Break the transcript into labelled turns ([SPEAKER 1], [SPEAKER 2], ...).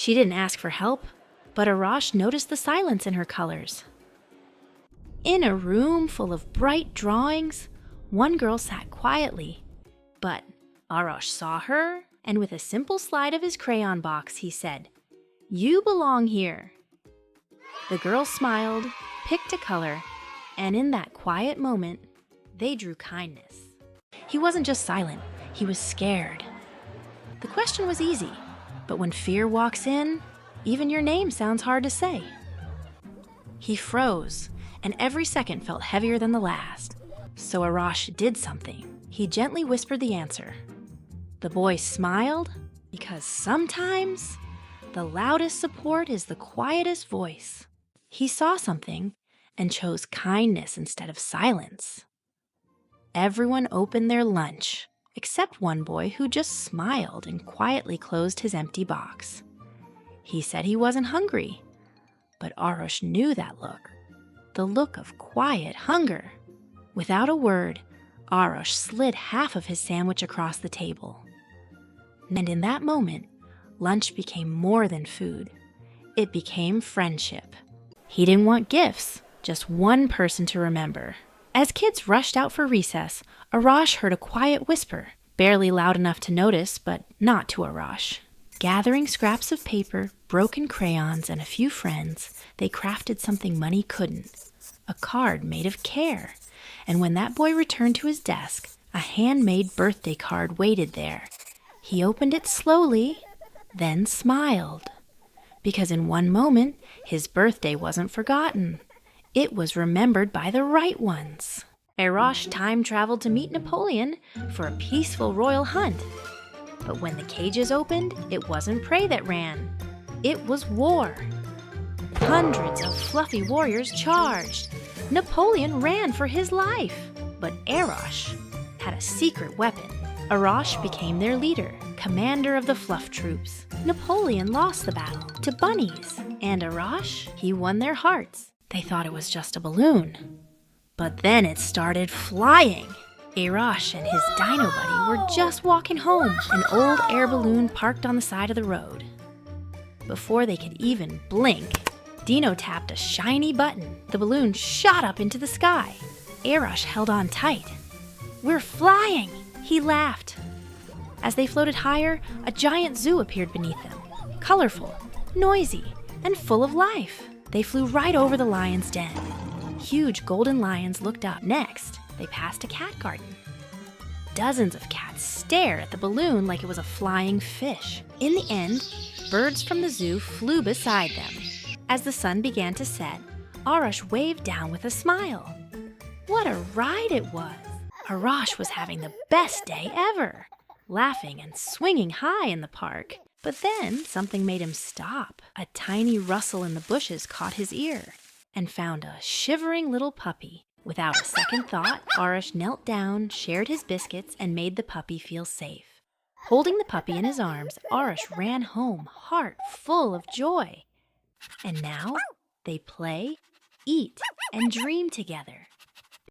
[SPEAKER 1] She didn't ask for help, but Arosh noticed the silence in her colors. In a room full of bright drawings, one girl sat quietly, but Arosh saw her, and with a simple slide of his crayon box, he said, "You belong here." The girl smiled, picked a color, and in that quiet moment, they drew kindness. He wasn't just silent, he was scared. The question was easy, but when fear walks in, even your name sounds hard to say. He froze, and every second felt heavier than the last. So Arosh did something. He gently whispered the answer. The boy smiled, because sometimes the loudest support is the quietest voice. He saw something and chose kindness instead of silence. Everyone opened their lunch, except one boy who just smiled and quietly closed his empty box. He said he wasn't hungry, but Arosh knew that look, the look of quiet hunger. Without a word, Arosh slid half of his sandwich across the table. And in that moment, lunch became more than food. It became friendship. He didn't want gifts, just one person to remember. As kids rushed out for recess, Arosh heard a quiet whisper, barely loud enough to notice, but not to Arosh. Gathering scraps of paper, broken crayons, and a few friends, they crafted something money couldn't, a card made of care. And when that boy returned to his desk, a handmade birthday card waited there. He opened it slowly, then smiled. Because in one moment, his birthday wasn't forgotten. It was remembered by the right ones. Arosh time-traveled to meet Napoleon for a peaceful royal hunt. But when the cages opened, it wasn't prey that ran. It was war. Hundreds of fluffy warriors charged. Napoleon ran for his life. But Arosh had a secret weapon. Arosh became their leader, commander of the fluff troops. Napoleon lost the battle to bunnies, and Arosh, he won their hearts. They thought it was just a balloon. But then it started flying. Arosh and his dino buddy were just walking home, an old air balloon parked on the side of the road. Before they could even blink, Dino tapped a shiny button. The balloon shot up into the sky. Arosh held on tight. "We're flying!" He laughed. As they floated higher, a giant zoo appeared beneath them, colorful, noisy, and full of life. They flew right over the lion's den. Huge golden lions looked up. Next, they passed a cat garden. Dozens of cats stared at the balloon like it was a flying fish. In the end, birds from the zoo flew beside them. As the sun began to set, Arosh waved down with a smile. What a ride it was! Arosh was having the best day ever, laughing and swinging high in the park. But then something made him stop. A tiny rustle in the bushes caught his ear and found a shivering little puppy. Without a second thought, Arosh knelt down, shared his biscuits, and made the puppy feel safe. Holding the puppy in his arms, Arosh ran home, heart full of joy. And now they play, eat, and dream together.